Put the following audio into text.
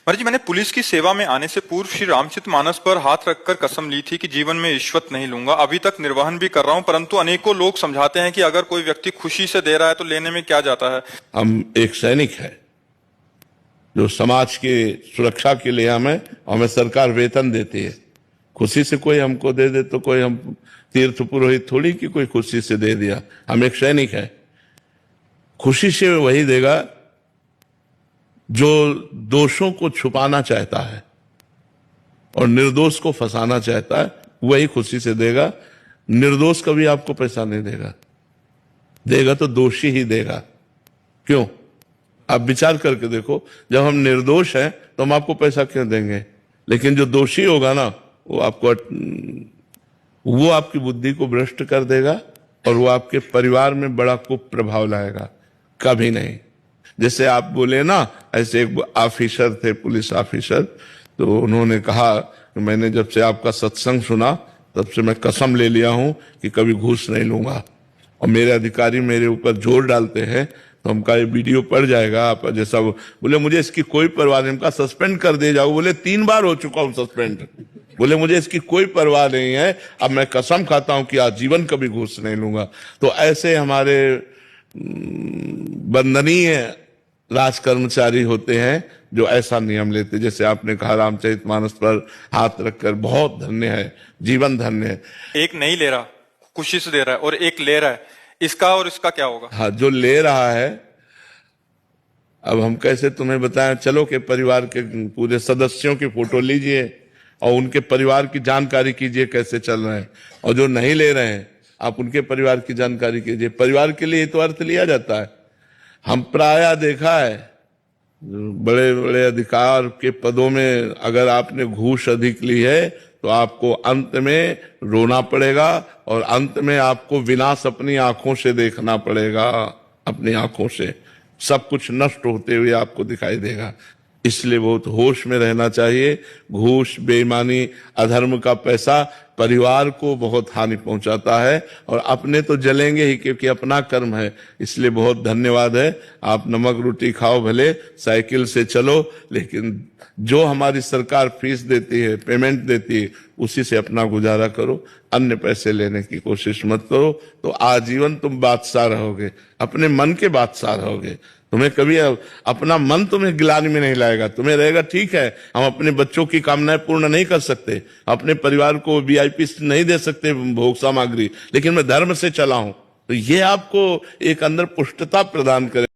महाराज जी, मैंने पुलिस की सेवा में आने से पूर्व श्री रामचरितमानस पर हाथ रखकर कसम ली थी कि जीवन में रिश्वत नहीं लूंगा। अभी तक निर्वहन भी कर रहा हूं, परंतु अनेकों लोग समझाते हैं कि अगर कोई व्यक्ति खुशी से दे रहा है तो लेने में क्या जाता है। हम एक सैनिक है जो समाज की सुरक्षा के लिए हमें सरकार वेतन देती है। खुशी से कोई हमको दे दे तो कोई हम तीर्थ पुरोहित थोड़ी कि कोई खुशी से दे दिया। हम एक सैनिक है। खुशी से वही देगा जो दोषों को छुपाना चाहता है और निर्दोष को फंसाना चाहता है, वही खुशी से देगा। निर्दोष कभी आपको पैसा नहीं देगा, देगा तो दोषी ही देगा। क्यों? आप विचार करके देखो, जब हम निर्दोष हैं तो हम आपको पैसा क्यों देंगे? लेकिन जो दोषी होगा ना, वो आपकी बुद्धि को भ्रष्ट कर देगा और वो आपके परिवार में बड़ा कुप्रभाव लाएगा। कभी नहीं। जैसे आप बोले ना, ऐसे एक ऑफिसर थे, पुलिस ऑफिसर, तो उन्होंने कहा मैंने जब से आपका सत्संग सुना तब से मैं कसम ले लिया हूं कि कभी घूस नहीं लूंगा। और मेरे अधिकारी मेरे ऊपर जोर डालते हैं तो हमका ये वीडियो पड़ जाएगा आप जैसा। बोले मुझे इसकी कोई परवाह नहीं, हमका सस्पेंड कर दे जाओ। बोले 3 बार हो चुका हूं सस्पेंड। बोले मुझे इसकी कोई परवाह नहीं है, अब मैं कसम खाता हूं कि आजीवन कभी घूस नहीं लूंगा। तो ऐसे हमारे वंदनीय राज कर्मचारी होते हैं जो ऐसा नियम लेते। जैसे आपने कहा रामचरितमानस पर हाथ रखकर, बहुत धन्य है, जीवन धन्य है। एक नहीं ले रहा, खुशी से दे रहा है, और एक ले रहा है, इसका और इसका क्या होगा? हाँ, जो ले रहा है, अब हम कैसे तुम्हें बताएं? चलो के परिवार के पूरे सदस्यों की फोटो लीजिए और उनके परिवार की जानकारी कीजिए कैसे चल रहे हैं। और जो नहीं ले रहे हैं, आप उनके परिवार की जानकारी कीजिए। परिवार के लिए तो अर्थ लिया जाता है। हम प्रायः देखा है, बड़े बड़े अधिकार के पदों में अगर आपने घूस अधिक ली है तो आपको अंत में रोना पड़ेगा और अंत में आपको विनाश अपनी आंखों से देखना पड़ेगा। अपनी आंखों से सब कुछ नष्ट होते हुए आपको दिखाई देगा। इसलिए बहुत होश में रहना चाहिए। घूस, बेईमानी, अधर्म का पैसा परिवार को बहुत हानि पहुंचाता है और अपने तो जलेंगे ही, क्योंकि अपना कर्म है। इसलिए बहुत धन्यवाद है। आप नमक रोटी खाओ, भले साइकिल से चलो, लेकिन जो हमारी सरकार फीस देती है, पेमेंट देती है, उसी से अपना गुजारा करो। अन्य पैसे लेने की कोशिश मत करो, तो आजीवन तुम बादशाह रहोगे, अपने मन के बादशाह रहोगे। तुम्हें कभी अपना मन तुम्हें गिलानी में नहीं लाएगा। तुम्हें रहेगा ठीक है, हम अपने बच्चों की कामनाएं पूर्ण नहीं कर सकते, अपने परिवार को वीआईपी नहीं दे सकते भोग सामग्री, लेकिन मैं धर्म से चला हूं। तो ये आपको एक अंदर पुष्टता प्रदान करे।